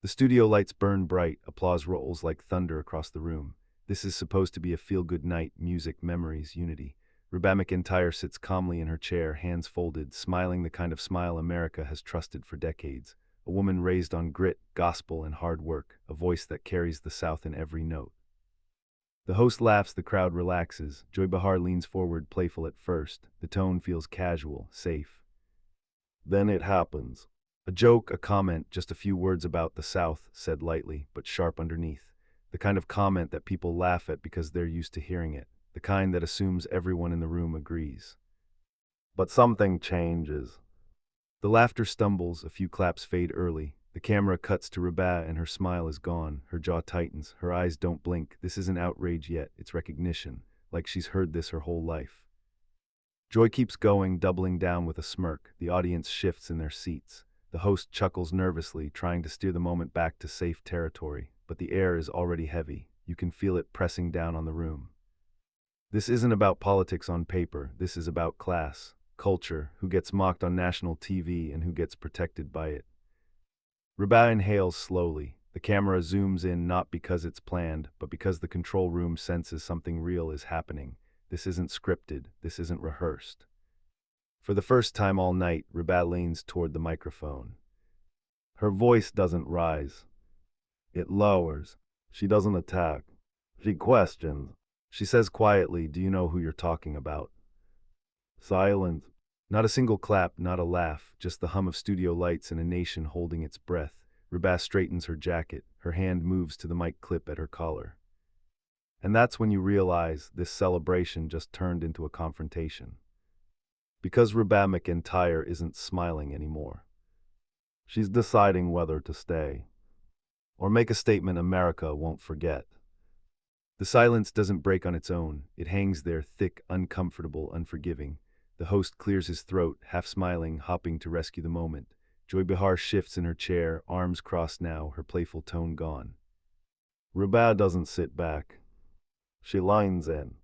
The studio lights burn bright, applause rolls like thunder across the room. This is supposed to be a feel-good night, music, memories, unity. Reba McEntire sits calmly in her chair, hands folded, smiling the kind of smile America has trusted for decades. A woman raised on grit, gospel, and hard work, a voice that carries the South in every note. The host laughs, the crowd relaxes. Joy Behar leans forward, playful at first. The tone feels casual, safe. Then it happens. A joke, a comment, just a few words about the South, said lightly, but sharp underneath. The kind of comment that people laugh at because they're used to hearing it. The kind that assumes everyone in the room agrees. But something changes. The laughter stumbles, a few claps fade early. The camera cuts to Reba and her smile is gone. Her jaw tightens, her eyes don't blink. This isn't outrage yet, it's recognition, like she's heard this her whole life. Joy keeps going, doubling down with a smirk. The audience shifts in their seats. The host chuckles nervously, trying to steer the moment back to safe territory, but the air is already heavy. You can feel it pressing down on the room. This isn't about politics on paper, this is about class, culture, who gets mocked on national TV and who gets protected by it. Reba inhales slowly. The camera zooms in not because it's planned, but because the control room senses something real is happening. This isn't scripted, this isn't rehearsed. For the first time all night, Reba leans toward the microphone. Her voice doesn't rise. It lowers. She doesn't attack. She questions. She says quietly, "Do you know who you're talking about?" Silence. Not a single clap, not a laugh, just the hum of studio lights and a nation holding its breath. Reba straightens her jacket. Her hand moves to the mic clip at her collar. And that's when you realize this celebration just turned into a confrontation. Because Reba McEntire isn't smiling anymore. She's deciding whether to stay or make a statement America won't forget. The silence doesn't break on its own. It hangs there, thick, uncomfortable, unforgiving. The host clears his throat, half smiling, hopping to rescue the moment. Joy Behar shifts in her chair, arms crossed now, her playful tone gone. Reba doesn't sit back. She lines in.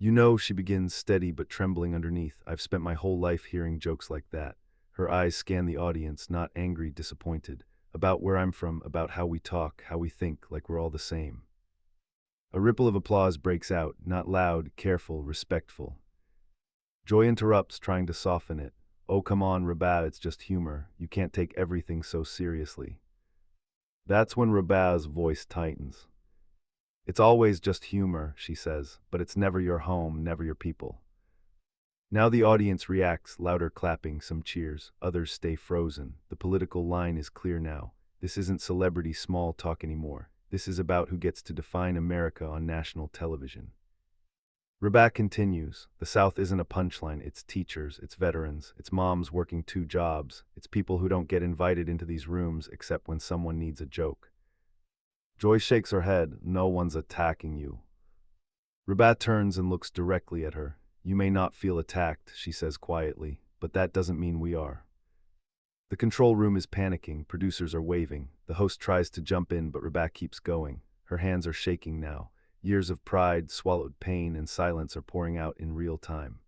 You know, she begins, steady but trembling underneath. I've spent my whole life hearing jokes like that. Her eyes scan the audience, not angry, disappointed. About where I'm from, about how we talk, how we think, like we're all the same. A ripple of applause breaks out, not loud, careful, respectful. Joy interrupts, trying to soften it. Oh, come on, Reba, it's just humor. You can't take everything so seriously. That's when Reba's voice tightens. It's always just humor, she says, but it's never your home, never your people. Now the audience reacts, louder clapping, some cheers, others stay frozen. The political line is clear now. This isn't celebrity small talk anymore. This is about who gets to define America on national television. Reba continues, the South isn't a punchline, it's teachers, it's veterans, it's moms working 2 jobs, it's people who don't get invited into these rooms except when someone needs a joke. Joy shakes her head, no one's attacking you. Reba turns and looks directly at her. You may not feel attacked, she says quietly, but that doesn't mean we are. The control room is panicking, producers are waving. The host tries to jump in, but Reba keeps going. Her hands are shaking now. Years of pride, swallowed pain, and silence are pouring out in real time.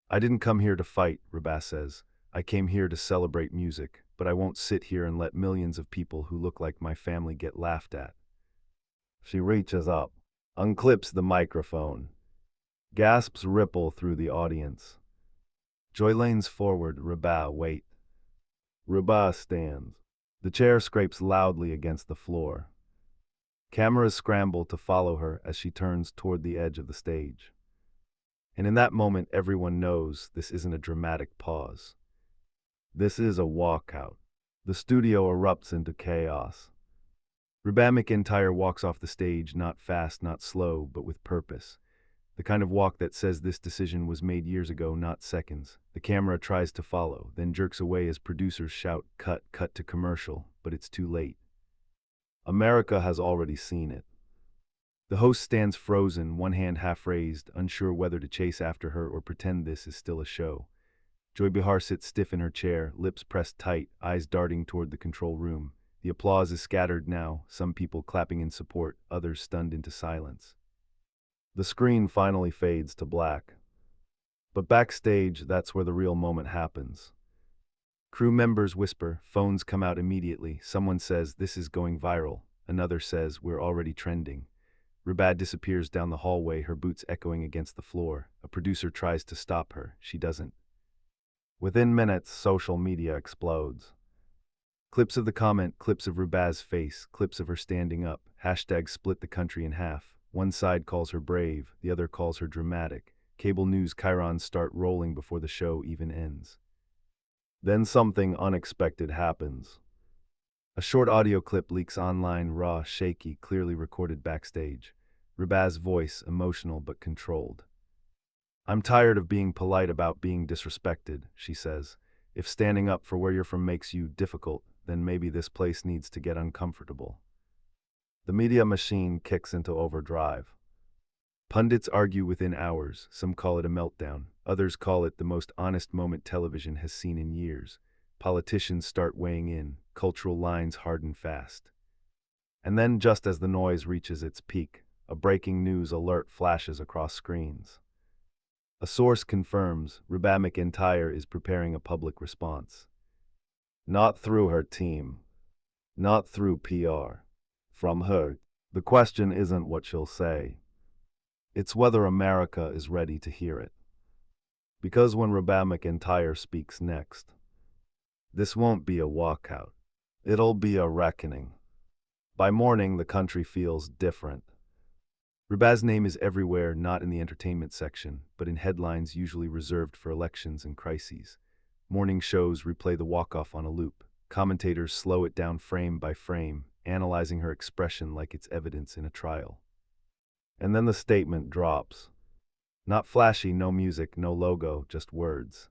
I didn't come here to fight, Reba says. I came here to celebrate music, but I won't sit here and let millions of people who look like my family get laughed at. She reaches up, unclips the microphone. Gasps ripple through the audience. Joy leans forward, Reba, wait. Reba stands. The chair scrapes loudly against the floor. Cameras scramble to follow her as she turns toward the edge of the stage. And in that moment, everyone knows this isn't a dramatic pause. This is a walkout. The studio erupts into chaos. Reba McEntire walks off the stage, not fast, not slow, but with purpose. The kind of walk that says this decision was made years ago, not seconds. The camera tries to follow, then jerks away as producers shout, cut, cut to commercial, but it's too late. America has already seen it. The host stands frozen, one hand half raised, unsure whether to chase after her or pretend this is still a show. Joy Behar sits stiff in her chair, lips pressed tight, eyes darting toward the control room. The applause is scattered now, some people clapping in support, others stunned into silence. The screen finally fades to black. But backstage, that's where the real moment happens. Crew members whisper, phones come out immediately. Someone says, "This is going viral." Another says, "We're already trending." Reba disappears down the hallway, her boots echoing against the floor. A producer tries to stop her. She doesn't. Within minutes, social media explodes. Clips of the comment, clips of Reba's face, clips of her standing up. Hashtags split the country in half. One side calls her brave, the other calls her dramatic. Cable news chyrons start rolling before the show even ends. Then something unexpected happens. A short audio clip leaks online, raw, shaky, clearly recorded backstage. Reba's voice, emotional but controlled. "I'm tired of being polite about being disrespected," she says. "If standing up for where you're from makes you difficult, then maybe this place needs to get uncomfortable." The media machine kicks into overdrive. Pundits argue within hours. Some call it a meltdown. Others call it the most honest moment television has seen in years. Politicians start weighing in. Cultural lines harden fast. And then, just as the noise reaches its peak, a breaking news alert flashes across screens. A source confirms Reba McEntire is preparing a public response. Not through her team. Not through PR. From her. The question isn't what she'll say. It's whether America is ready to hear it. Because when Reba McEntire speaks next, this won't be a walkout. It'll be a reckoning. By morning, the country feels different. Reba's name is everywhere, not in the entertainment section, but in headlines usually reserved for elections and crises. Morning shows replay the walk-off on a loop. Commentators slow it down frame by frame, analyzing her expression like it's evidence in a trial. And then the statement drops. Not flashy, no music, no logo, just words.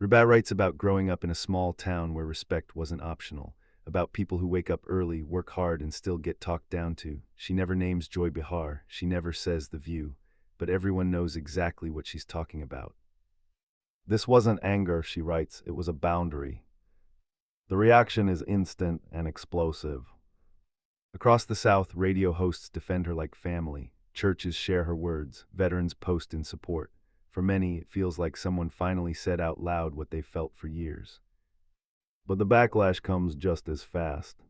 Reba writes about growing up in a small town where respect wasn't optional, about people who wake up early, work hard, and still get talked down to. She never names Joy Behar, she never says The View, but everyone knows exactly what she's talking about. This wasn't anger, she writes, it was a boundary. The reaction is instant and explosive. Across the South, radio hosts defend her like family. Churches share her words. Veterans post in support. For many, it feels like someone finally said out loud what they felt for years. But the backlash comes just as fast.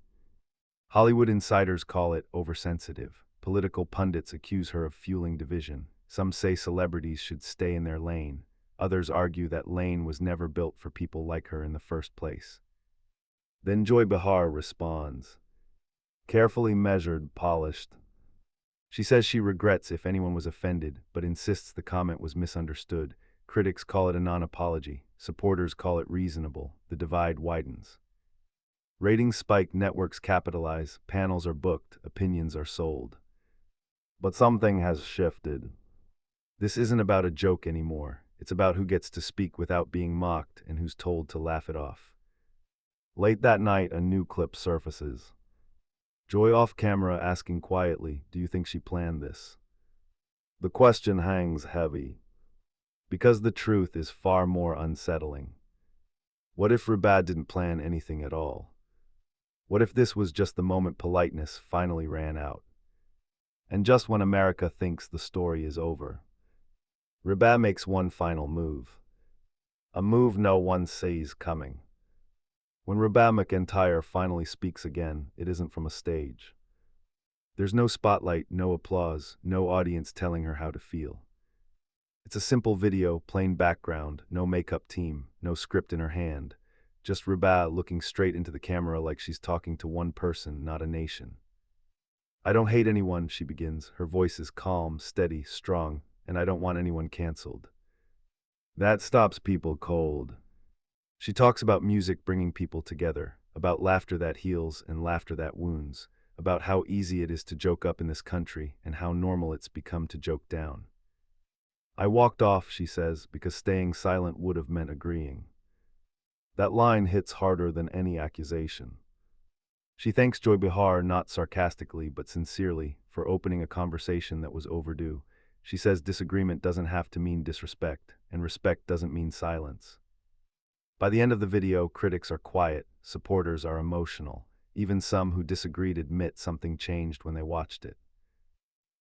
Hollywood insiders call it oversensitive. Political pundits accuse her of fueling division. Some say celebrities should stay in their lane. Others argue that lane was never built for people like her in the first place. Then Joy Behar responds. Carefully measured, polished. She says she regrets if anyone was offended, but insists the comment was misunderstood. Critics call it a non-apology. Supporters call it reasonable. The divide widens. Ratings spike, networks capitalize, panels are booked, opinions are sold. But something has shifted. This isn't about a joke anymore. It's about who gets to speak without being mocked and who's told to laugh it off. Late that night, a new clip surfaces. Joy off camera asking quietly, "Do you think she planned this?" The question hangs heavy, because the truth is far more unsettling. What if Reba didn't plan anything at all? What if this was just the moment politeness finally ran out? And just when America thinks the story is over, Reba makes one final move. A move no one sees coming. When Reba McEntire finally speaks again, it isn't from a stage. There's no spotlight, no applause, no audience telling her how to feel. It's a simple video, plain background, no makeup team, no script in her hand. Just Reba looking straight into the camera like she's talking to one person, not a nation. "I don't hate anyone," she begins. Her voice is calm, steady, strong, and I don't want anyone canceled. That stops people cold. She talks about music bringing people together, about laughter that heals and laughter that wounds, about how easy it is to joke up in this country and how normal it's become to joke down. "I walked off," she says, "because staying silent would have meant agreeing." That line hits harder than any accusation. She thanks Joy Behar not sarcastically but sincerely for opening a conversation that was overdue. She says disagreement doesn't have to mean disrespect, and respect doesn't mean silence. By the end of the video, critics are quiet, supporters are emotional. Even some who disagreed admit something changed when they watched it.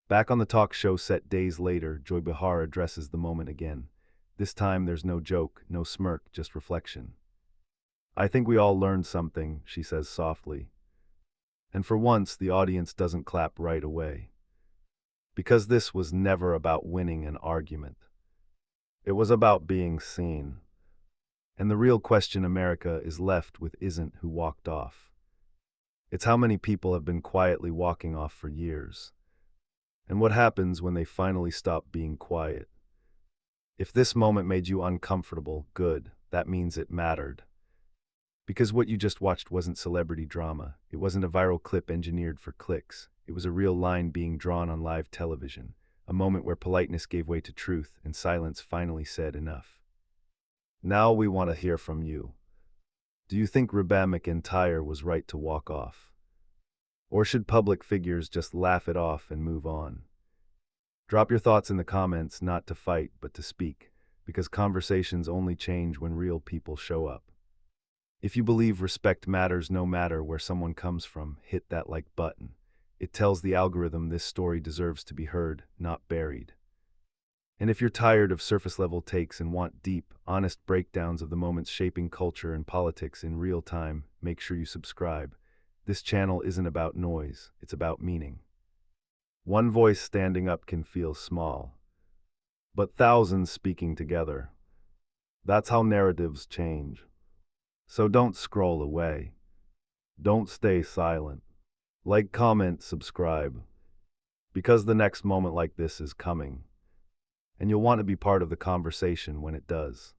Back on the talk show set days later, Joy Behar addresses the moment again. This time there's no joke, no smirk, just reflection. I think we all learned something, she says softly. And for once, the audience doesn't clap right away. Because this was never about winning an argument. It was about being seen. And the real question America is left with isn't who walked off. It's how many people have been quietly walking off for years. And what happens when they finally stop being quiet? If this moment made you uncomfortable, good, that means it mattered. Because what you just watched wasn't celebrity drama. It wasn't a viral clip engineered for clicks. It was a real line being drawn on live television. A moment where politeness gave way to truth and silence finally said enough. Now we want to hear from you. Do you think Reba McEntire was right to walk off? Or should public figures just laugh it off and move on? Drop your thoughts in the comments, not to fight, but to speak, because conversations only change when real people show up. If you believe respect matters no matter where someone comes from, hit that like button. It tells the algorithm this story deserves to be heard, not buried. And if you're tired of surface-level takes and want deep, honest breakdowns of the moments shaping culture and politics in real time, make sure you subscribe. This channel isn't about noise, it's about meaning. One voice standing up can feel small, but thousands speaking together. That's how narratives change. So don't scroll away. Don't stay silent. Like, comment, subscribe. Because the next moment like this is coming. And you'll want to be part of the conversation when it does.